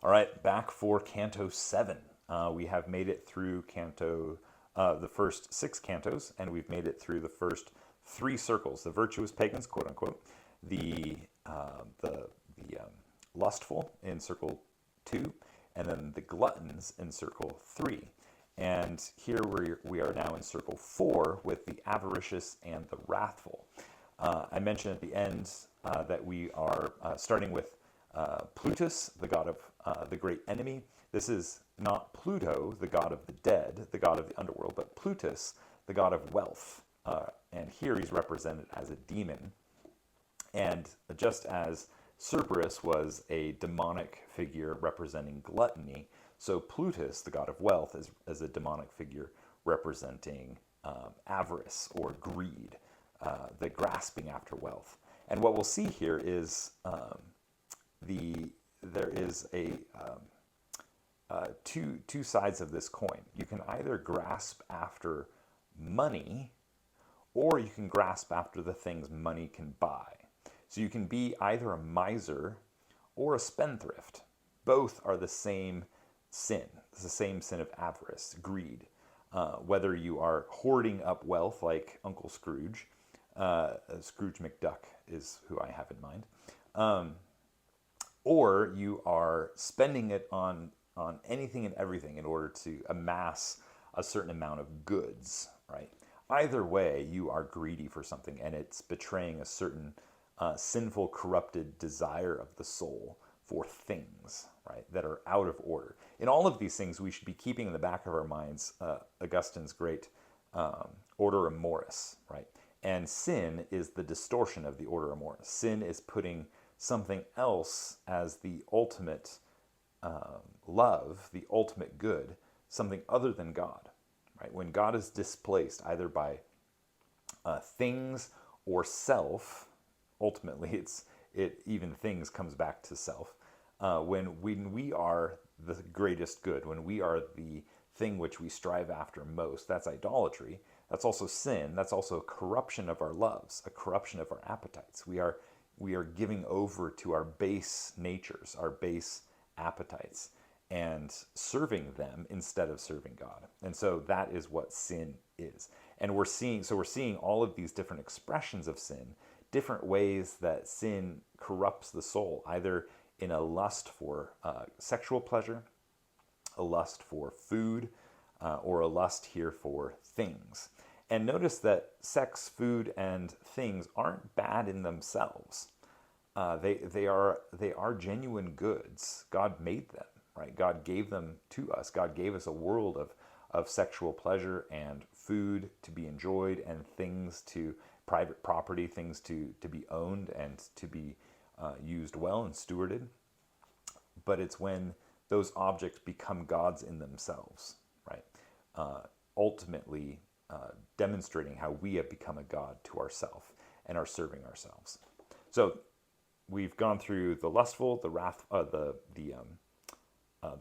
All right, back for Canto 7. We have made it through the first six cantos, and we've made it through the first three circles: the virtuous pagans, quote unquote, the lustful in circle 2, and then the gluttons in circle 3. And here we are now in circle 4 with the avaricious and the wrathful. I mentioned at the end that we are starting with Plutus, the god of the great enemy. This is not Pluto, the god of the dead, the god of the underworld, but Plutus, the god of wealth. And here he's represented as a demon. And just as Cerberus was a demonic figure representing gluttony, so Plutus, the god of wealth, is a demonic figure representing avarice or greed, the grasping after wealth. And what we'll see here is there is two sides of this coin. You can either grasp after money, or you can grasp after the things money can buy. So you can be either a miser or a spendthrift. Both are the same sin. It's the same sin of avarice, greed. Whether you are hoarding up wealth like Uncle Scrooge, Scrooge McDuck is who I have in mind, or you are spending it on anything and everything in order to amass a certain amount of goods, right? Either way, you are greedy for something, and it's betraying a certain sinful, corrupted desire of the soul for things, right, that are out of order. In all of these things, we should be keeping in the back of our minds Augustine's great order amoris, right? And sin is the distortion of the order amoris. Sin is putting something else as the ultimate love, the ultimate good, something other than God, right? When God is displaced either by things or self, ultimately even things comes back to self. When we are the greatest good, when we are the thing which we strive after most, that's idolatry. That's also sin. That's also a corruption of our loves, a corruption of our appetites. We are giving over to our base natures, our base appetites, and serving them instead of serving God. And so that is what sin is. And we're seeing all of these different expressions of sin, different ways that sin corrupts the soul, either in a lust for sexual pleasure, a lust for food, or a lust here for things. And notice that sex, food, and things aren't bad in themselves. They are genuine goods. God made them, right? God gave them to us. God gave us a world of sexual pleasure and food to be enjoyed, and things to private property, things to be owned and to be used well and stewarded. But it's when those objects become gods in themselves, right? Ultimately demonstrating how we have become a god to ourselves and are serving ourselves. So we've gone through the lustful, the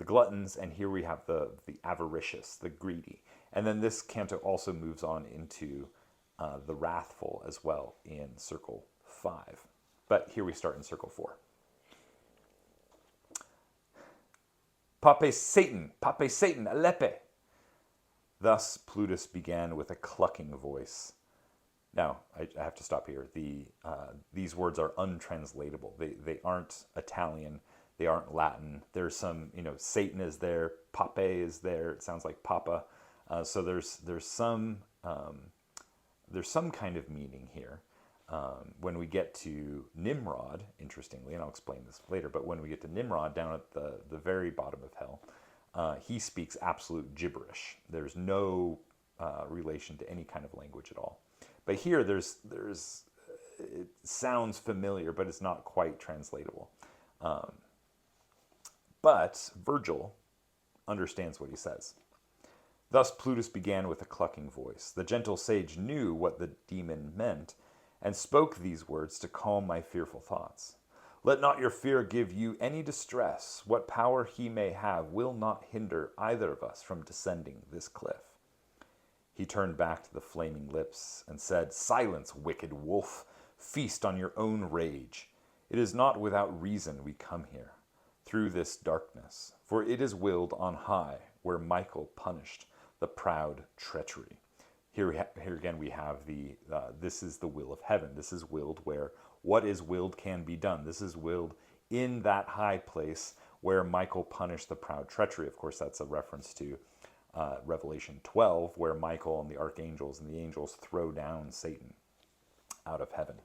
gluttons, and here we have the avaricious, the greedy. And then this canto also moves on into the wrathful as well in circle 5. But here we start in circle 4. Pape Satan, alepe. Thus Plutus began with a clucking voice. Now, I have to stop here. These words are untranslatable. They aren't Italian. They aren't Latin. There's some, Satan is there. Pape is there. It sounds like Papa. So there's some kind of meaning here. When we get to Nimrod, interestingly, and I'll explain this later, but when we get to Nimrod down at the very bottom of hell, he speaks absolute gibberish. There's no relation to any kind of language at all. But here, it sounds familiar, but it's not quite translatable. But Virgil understands what he says. Thus Plutus began with a clucking voice. The gentle sage knew what the demon meant, and spoke these words to calm my fearful thoughts. Let not your fear give you any distress. What power he may have will not hinder either of us from descending this cliff. He turned back to the flaming lips and said, Silence, wicked wolf. Feast on your own rage. It is not without reason we come here. through this darkness. For it is willed on high, where Michael punished the proud treachery. Here again we have this is the will of heaven. This is willed where what is willed can be done. This is willed in that high place where Michael punished the proud treachery. Of course, that's a reference to Revelation 12, where Michael and the archangels and the angels throw down Satan out of heaven.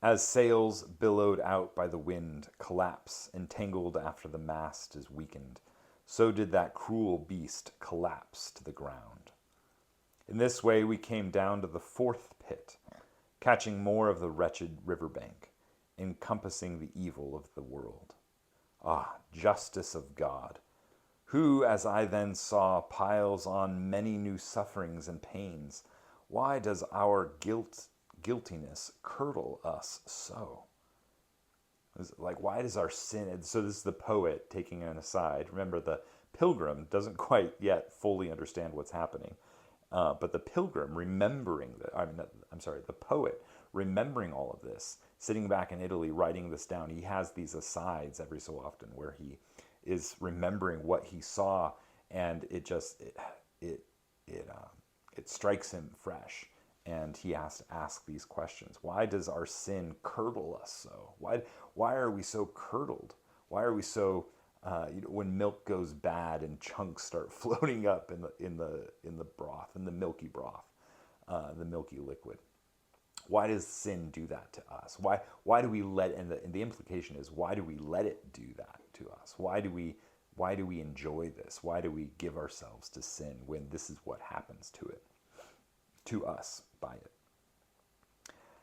As sails billowed out by the wind collapse, entangled after the mast is weakened, so did that cruel beast collapse to the ground. In this way we came down to the fourth pit, catching more of the wretched riverbank, encompassing the evil of the world. Ah, justice of God, who, as I then saw, piles on many new sufferings and pains. Why does our guiltiness curdle us so? Like, why does our sin... So this is the poet taking an aside. Remember, the pilgrim doesn't quite yet fully understand what's happening. But the pilgrim remembering the poet remembering all of this, sitting back in Italy, writing this down, he has these asides every so often where he is remembering what he saw, and it strikes him fresh, and he has to ask these questions. Why does our sin curdle us so? Why are we so curdled? Why are we so when milk goes bad and chunks start floating up in the broth, in the milky broth, the milky liquid? Why does sin do that to us? Why do we let, and the implication is, why do we let it do that to us? Why do we enjoy this? Why do we give ourselves to sin when this is what happens to us by it?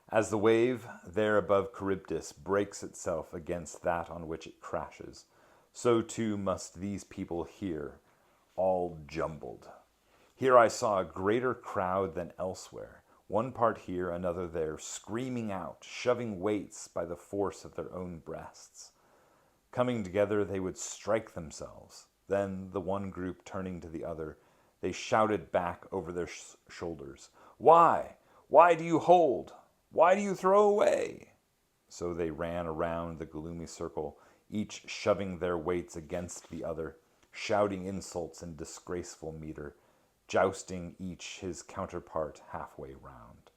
As the wave there above Charybdis breaks itself against that on which it crashes, so too must these people here, all jumbled. Here I saw a greater crowd than elsewhere, one part here, another there, screaming out, shoving weights by the force of their own breasts. Coming together, they would strike themselves. Then, the one group turning to the other, they shouted back over their shoulders, "Why? Why do you hold? Why do you throw away?" So they ran around the gloomy circle, each shoving their weights against the other, shouting insults in disgraceful meter, jousting each his counterpart halfway round.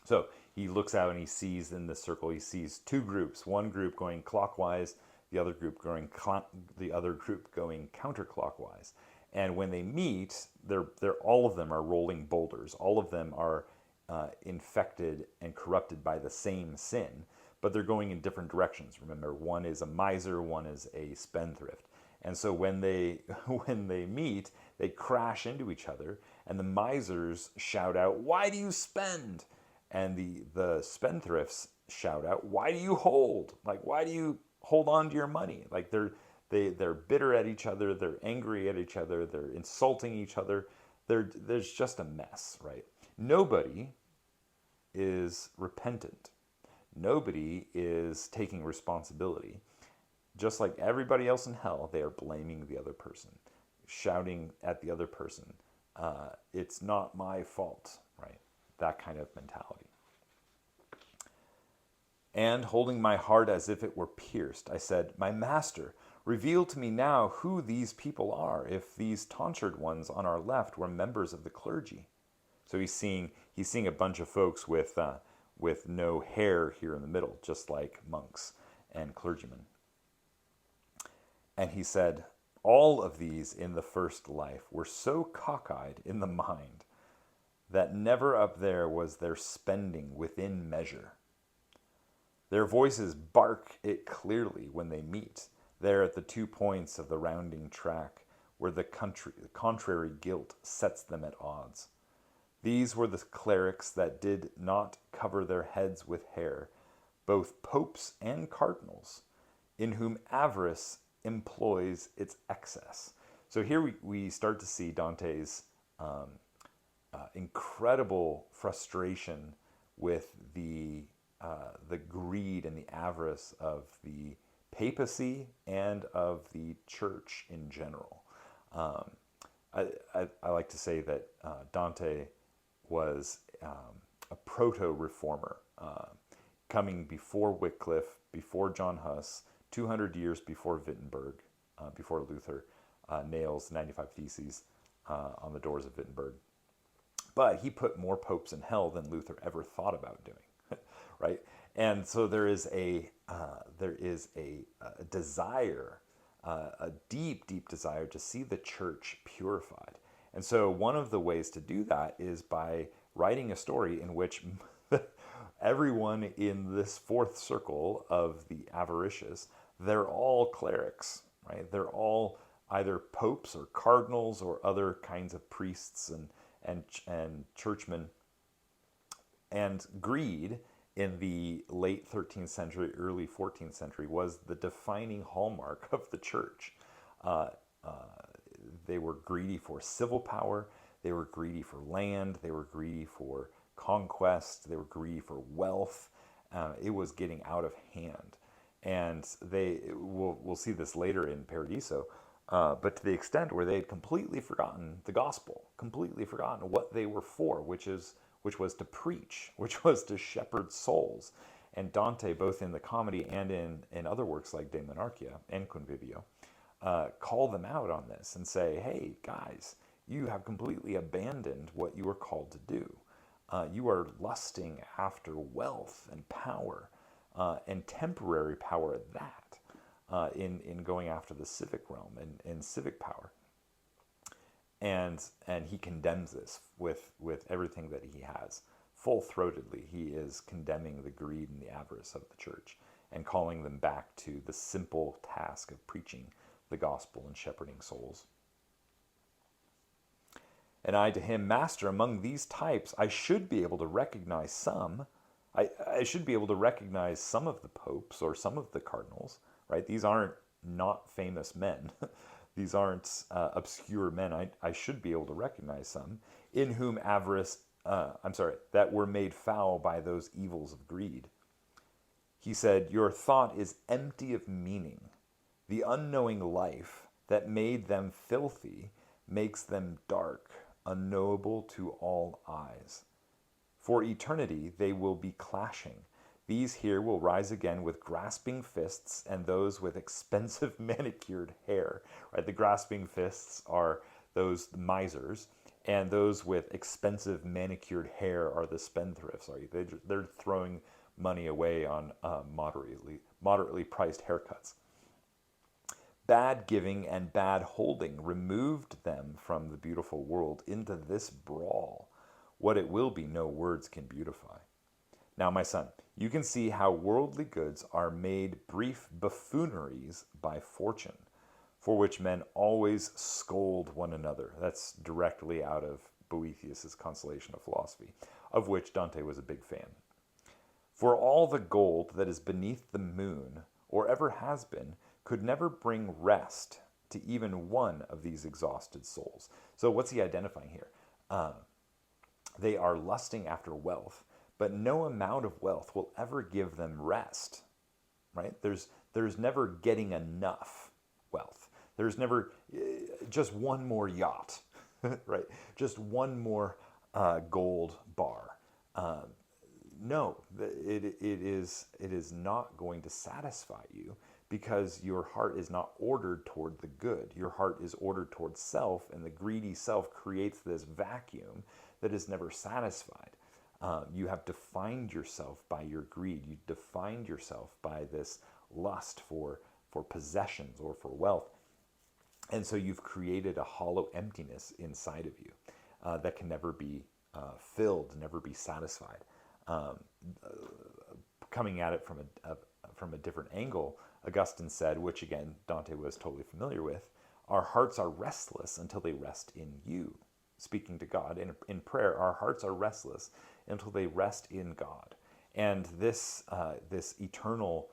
So he looks out and he sees in the circle, he sees two groups, one group going clockwise, the other group going counterclockwise. And when they meet, they're all of them are rolling boulders. All of them are infected and corrupted by the same sin, but they're going in different directions. Remember, one is a miser, one is a spendthrift. And so when they meet, they crash into each other, and the misers shout out, "Why do you spend?" And the spendthrifts shout out, "Why do you hold? Like, why do you hold on to your money?" Like they're bitter at each other, they're angry at each other, they're insulting each other. There's just a mess, right? Nobody is repentant. Nobody is taking responsibility. Just like everybody else in hell, they are blaming the other person, shouting at the other person, "It's not my fault," right? That kind of mentality. And holding my heart as if it were pierced, I said, "My master, reveal to me now who these people are, if these tonsured ones on our left were members of the clergy." So he's seeing a bunch of folks with no hair here in the middle, just like monks and clergymen. And he said, "All of these in the first life were so cockeyed in the mind that never up there was their spending within measure. Their voices bark it clearly when they meet, there at the 2 points of the rounding track, where the contrary guilt sets them at odds. These were the clerics that did not cover their heads with hair, both popes and cardinals, in whom avarice employs its excess." So here we start to see Dante's incredible frustration with the greed and the avarice of the papacy and of the church in general. I like to say that Dante was a proto-reformer, coming before Wycliffe, before John Huss, 200 years before Wittenberg, before Luther nails 95 Theses on the doors of Wittenberg. But he put more popes in hell than Luther ever thought about doing, right? And so there is a desire, a deep, deep desire to see the church purified. And so one of the ways to do that is by writing a story in which everyone in this fourth circle of the avaricious, they're all clerics, right? They're all either popes or cardinals or other kinds of priests and churchmen. And greed in the late 13th century, early 14th century was the defining hallmark of the church. They were greedy for civil power. They were greedy for land. They were greedy for conquest. They were greedy for wealth. It was getting out of hand. And we'll see this later in Paradiso, but to the extent where they had completely forgotten the gospel, completely forgotten what they were for, which was to preach, which was to shepherd souls. And Dante, both in the comedy and in other works like De Monarchia and Convivio, call them out on this and say, hey, guys, you have completely abandoned what you were called to do. You are lusting after wealth and power, and temporary power at that, in going after the civic realm and civic power. And he condemns this with everything that he has. Full-throatedly, he is condemning the greed and the avarice of the church and calling them back to the simple task of preaching the gospel and shepherding souls. And I to him, Master, among these types, I should be able to recognize some. I should be able to recognize some of the popes or some of the cardinals, right? These aren't not famous men. These aren't obscure men. I should be able to recognize some in whom that were made foul by those evils of greed. He said, your thought is empty of meaning. The unknowing life that made them filthy makes them dark, unknowable to all eyes. For eternity they will be clashing. These here will rise again with grasping fists and those with expensive manicured hair. Right? The grasping fists are those misers, and those with expensive manicured hair are the spendthrifts. Right? They're throwing money away on moderately priced haircuts. Bad giving and bad holding removed them from the beautiful world into this brawl. What it will be, no words can beautify. Now, my son, you can see how worldly goods are made brief buffooneries by fortune, for which men always scold one another. That's directly out of Boethius's Consolation of Philosophy, of which Dante was a big fan. For all the gold that is beneath the moon, or ever has been, could never bring rest to even one of these exhausted souls. So what's he identifying here? They are lusting after wealth, but no amount of wealth will ever give them rest, right? There's never getting enough wealth. There's never just one more yacht, right? Just one more gold bar. No, it is not going to satisfy you, because your heart is not ordered toward the good. Your heart is ordered toward self, and the greedy self creates this vacuum that is never satisfied. You have defined yourself by your greed. You defined yourself by this lust for possessions or for wealth. And so you've created a hollow emptiness inside of you that can never be filled, never be satisfied. Coming at it from a different angle, Augustine said, which again Dante was totally familiar with, our hearts are restless until they rest in you. Speaking to God in prayer, our hearts are restless until they rest in God. And this eternal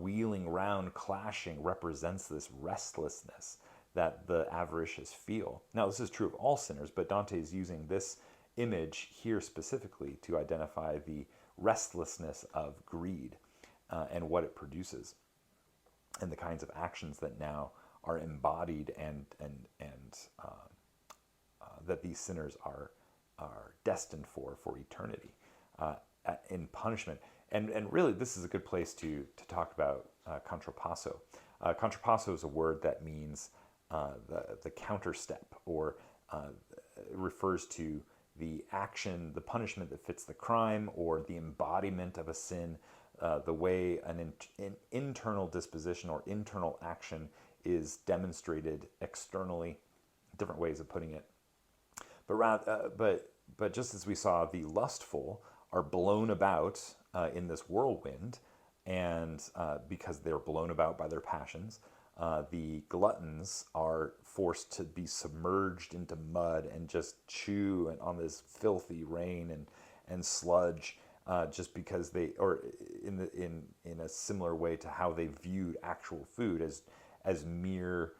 wheeling round, clashing, represents this restlessness that the avaricious feel. Now, this is true of all sinners, but Dante is using this image here specifically to identify the restlessness of greed and what it produces, and the kinds of actions that now are embodied and that these sinners are destined for eternity in punishment. And really, this is a good place to talk about contrapasso. Contrapasso is a word that means the counter step, or it refers to the action, the punishment that fits the crime, or the embodiment of a sin, the way an internal disposition or internal action is demonstrated externally. Different ways of putting it. But just as we saw, the lustful are blown about in this whirlwind, and because they're blown about by their passions, the gluttons are forced to be submerged into mud and just chew and on this filthy rain and sludge, just because they, or in a similar way to how they viewed actual food as mere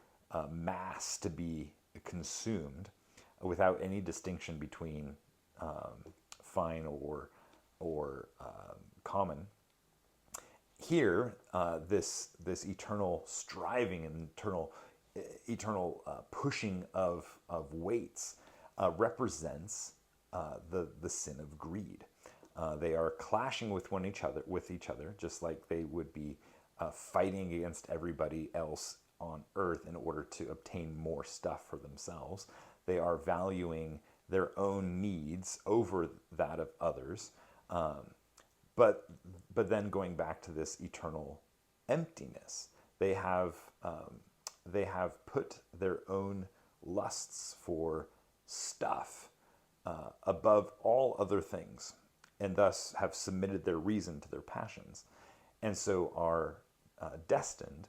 mass to be consumed, without any distinction between fine or common. Here, this eternal striving and eternal pushing of weights represents the sin of greed. They are clashing with each other, just like they would be fighting against everybody else on earth in order to obtain more stuff for themselves. They are valuing their own needs over that of others. But then going back to this eternal emptiness, they have put their own lusts for stuff above all other things, and thus have submitted their reason to their passions, and so are destined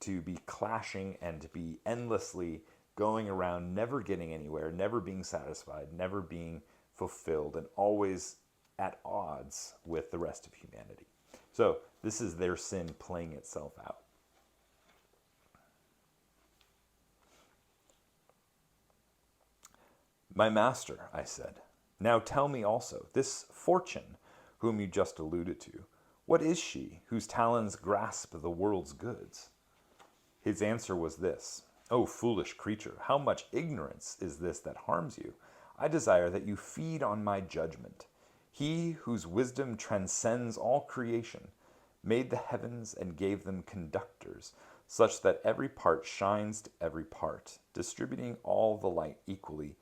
to be clashing and to be endlessly going around, never getting anywhere, never being satisfied, never being fulfilled, and always at odds with the rest of humanity. So this is their sin playing itself out. My master, I said, now tell me also, this Fortune, whom you just alluded to, what is she whose talons grasp the world's goods? His answer was this: O foolish creature, how much ignorance is this that harms you? I desire that you feed on my judgment. He whose wisdom transcends all creation made the heavens and gave them conductors, such that every part shines to every part, distributing all the light equally.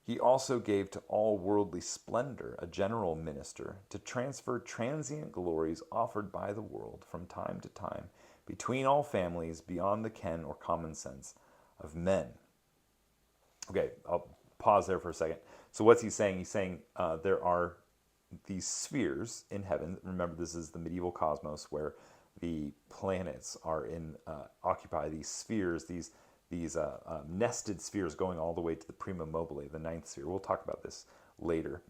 He also gave to all worldly splendor a general minister to transfer transient glories offered by the world from time to time between all families beyond the ken or common sense of men. Okay, I'll pause there for a second. So what's he saying? He's saying there are these spheres in heaven. Remember, this is the medieval cosmos where the planets are occupy these spheres, these nested spheres going all the way to the prima mobile, the ninth sphere. We'll talk about this later.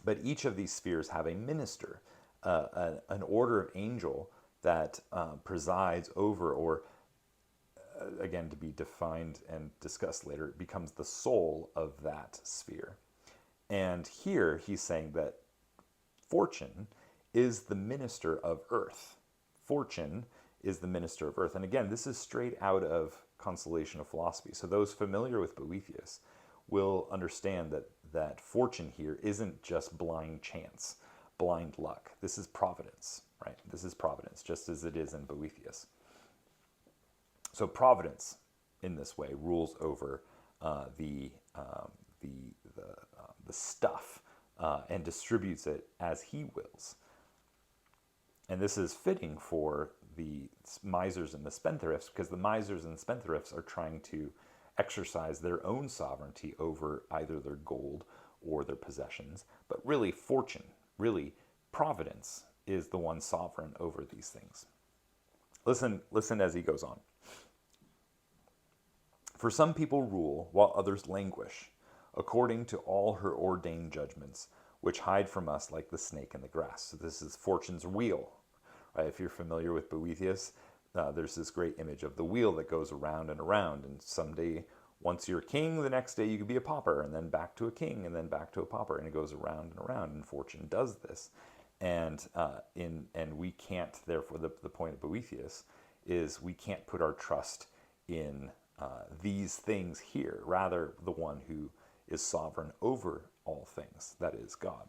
But each of these spheres have a minister, an order of angel that presides over, or again, to be defined and discussed later, it becomes the soul of that sphere. And here he's saying that Fortune is the minister of earth. Fortune is the minister of earth. And again, this is straight out of Consolation of Philosophy. So those familiar with Boethius will understand that Fortune here isn't just blind chance, blind luck. This is providence, right? This is providence, just as it is in Boethius. So providence, in this way, rules over the stuff and distributes it as he wills. And this is fitting for the misers and the spendthrifts, because the misers and spendthrifts are trying to exercise their own sovereignty over either their gold or their possessions. But really, Fortune, really, providence is the one sovereign over these things. Listen as he goes on. For some people rule, while others languish, according to all her ordained judgments, which hide from us like the snake in the grass. So this is Fortune's wheel. Right? If you're familiar with Boethius, there's this great image of the wheel that goes around and around. And someday, once you're king, the next day you could be a pauper, and then back to a king, and then back to a pauper. And it goes around and around, and Fortune does this. And we can't, therefore, the point of Boethius is we can't put our trust in these things here, rather the one who is sovereign over all things, that is God.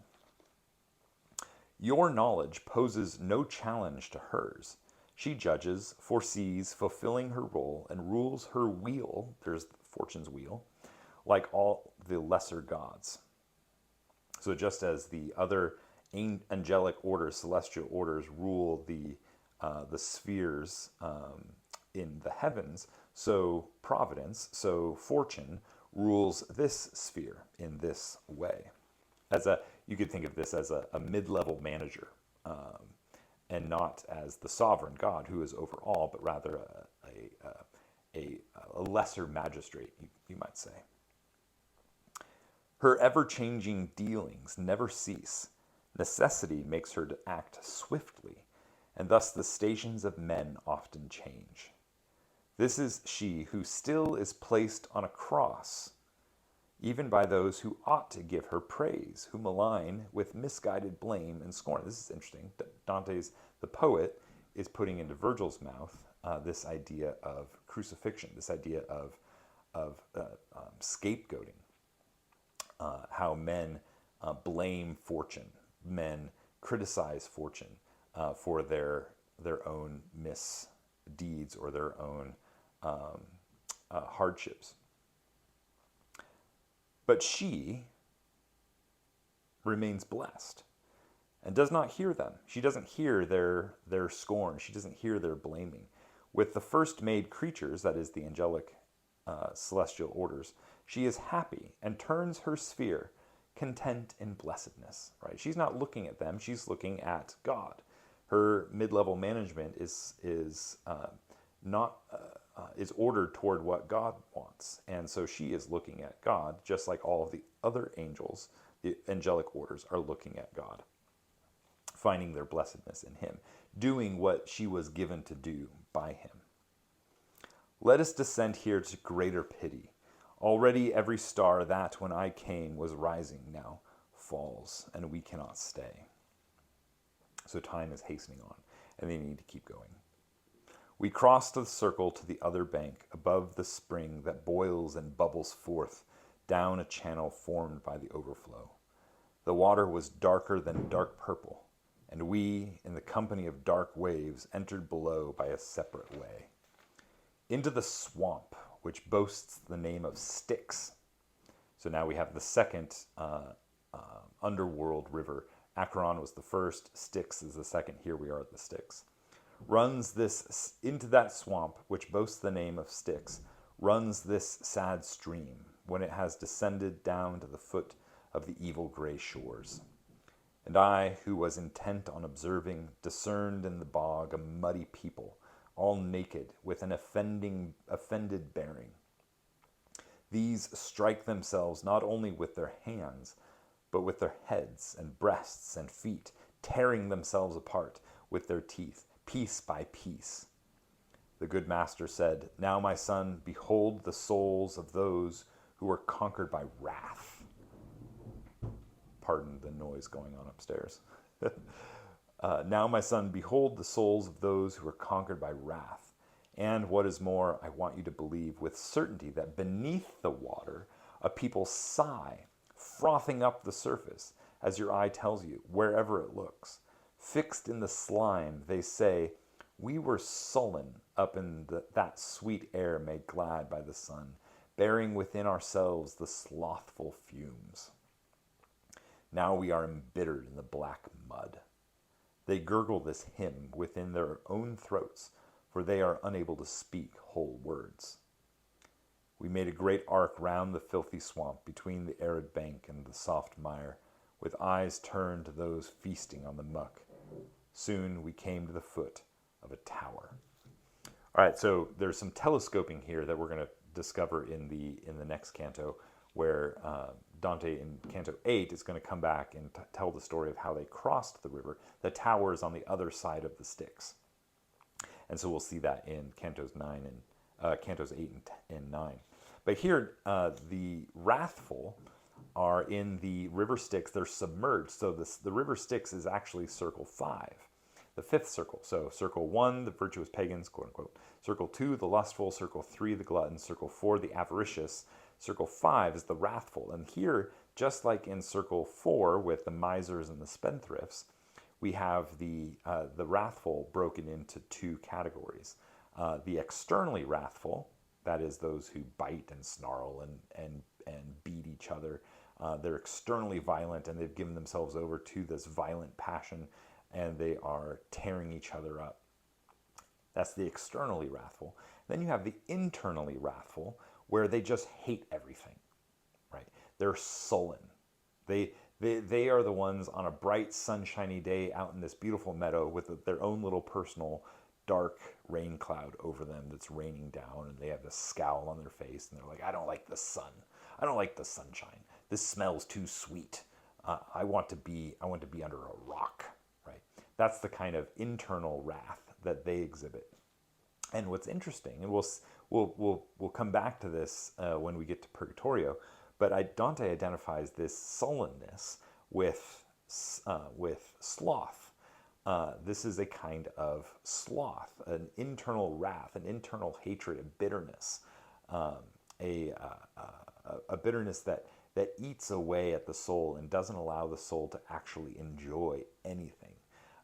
Your knowledge poses no challenge to hers. She judges, foresees, fulfilling her role, and rules her wheel, there's fortune's wheel, like all the lesser gods. So just as the other angelic orders, celestial orders, rule the spheres in the heavens, so providence, so fortune rules this sphere in this way. As a, you could think of this as a mid-level manager, and not as the sovereign God who is over all, but rather a lesser magistrate, you might say. Her ever-changing dealings never cease. Necessity makes her to act swiftly, and thus the stations of men often change. This is she who still is placed on a cross, even by those who ought to give her praise, who malign with misguided blame and scorn. This is interesting. Dante's, the poet, is putting into Virgil's mouth this idea of crucifixion, this idea of scapegoating, how men blame fortune, men criticize fortune for their own misdeeds or their own hardships. But she remains blessed and does not hear them. She doesn't hear their scorn. She doesn't hear their blaming. With the first made creatures, that is the angelic celestial orders, she is happy and turns her sphere content in blessedness. Right? She's not looking at them. She's looking at God. Her mid-level management is ordered toward what God wants. And so she is looking at God, just like all of the other angels, the angelic orders, are looking at God, finding their blessedness in him, doing what she was given to do by him. Let us descend here to greater pity. Already every star that, when I came, was rising now falls, and we cannot stay. So time is hastening on, and they need to keep going. We crossed the circle to the other bank, above the spring that boils and bubbles forth down a channel formed by the overflow. The water was darker than dark purple, and we, in the company of dark waves, entered below by a separate way. Into the swamp, which boasts the name of Styx. So now we have the second underworld river. Acheron was the first, Styx is the second. Here we are at the Styx. Runs this into that swamp, which boasts the name of Styx, runs this sad stream, when it has descended down to the foot of the evil gray shores. And I, who was intent on observing, discerned in the bog a muddy people, all naked, with an offended bearing. These strike themselves not only with their hands, but with their heads and breasts and feet, tearing themselves apart with their teeth, piece by piece. The good master said, Now, my son, behold the souls of those who were conquered by wrath. Pardon the noise going on upstairs. Now, my son, behold the souls of those who are conquered by wrath. And what is more, I want you to believe with certainty that beneath the water a people sigh, frothing up the surface, as your eye tells you, wherever it looks. Fixed in the slime, they say, we were sullen up in that sweet air made glad by the sun, bearing within ourselves the slothful fumes. Now we are embittered in the black mud. They gurgle this hymn within their own throats, for they are unable to speak whole words. We made a great arc round the filthy swamp between the arid bank and the soft mire, with eyes turned to those feasting on the muck. Soon we came to the foot of a tower. All right, so there's some telescoping here that we're going to discover in the next canto, where Dante in Canto 8 is going to come back and tell the story of how they crossed the river. The tower is on the other side of the Styx. And so we'll see that in Cantos 8 and 9. But here, the wrathful are in the river Styx. They're submerged. So the river Styx is actually circle 5, the fifth circle. So circle 1, the virtuous pagans, quote unquote. Circle 2, the lustful. Circle 3, the gluttons. Circle 4, the avaricious. Circle 5 is the wrathful. And here, just like in circle 4 with the misers and the spendthrifts, we have the wrathful broken into two categories. The externally wrathful, that is those who bite and snarl and beat each other. They're externally violent, and they've given themselves over to this violent passion, and they are tearing each other up. That's the externally wrathful. Then you have the internally wrathful, where they just hate everything, right? They're sullen. They are the ones on a bright, sunshiny day out in this beautiful meadow with their own little personal dark rain cloud over them that's raining down, and they have this scowl on their face, and they're like, I don't like the sun. I don't like the sunshine. This smells too sweet. I want to be under a rock, right? That's the kind of internal wrath that they exhibit. And what's interesting, and we'll come back to this when we get to Purgatorio, but Dante identifies this sullenness with sloth. This is a kind of sloth, an internal wrath, an internal hatred, a bitterness, a bitterness that eats away at the soul and doesn't allow the soul to actually enjoy anything.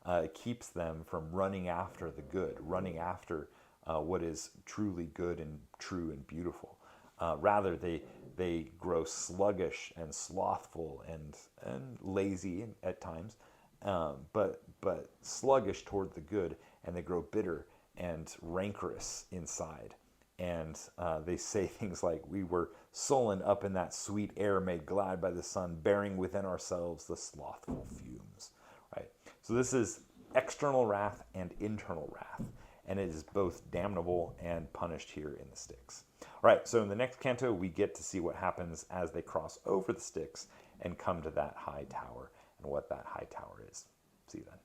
It keeps them from running after the good, running after what is truly good and true and beautiful. Rather, they grow sluggish and slothful and lazy at times, but sluggish toward the good, and they grow bitter and rancorous inside. And they say things like, we were sullen up in that sweet air made glad by the sun, bearing within ourselves the slothful fumes. Right? So this is external wrath and internal wrath, and it is both damnable and punished here in the Styx. All right, so in the next canto, we get to see what happens as they cross over the Styx and come to that high tower, and what that high tower is. See you then.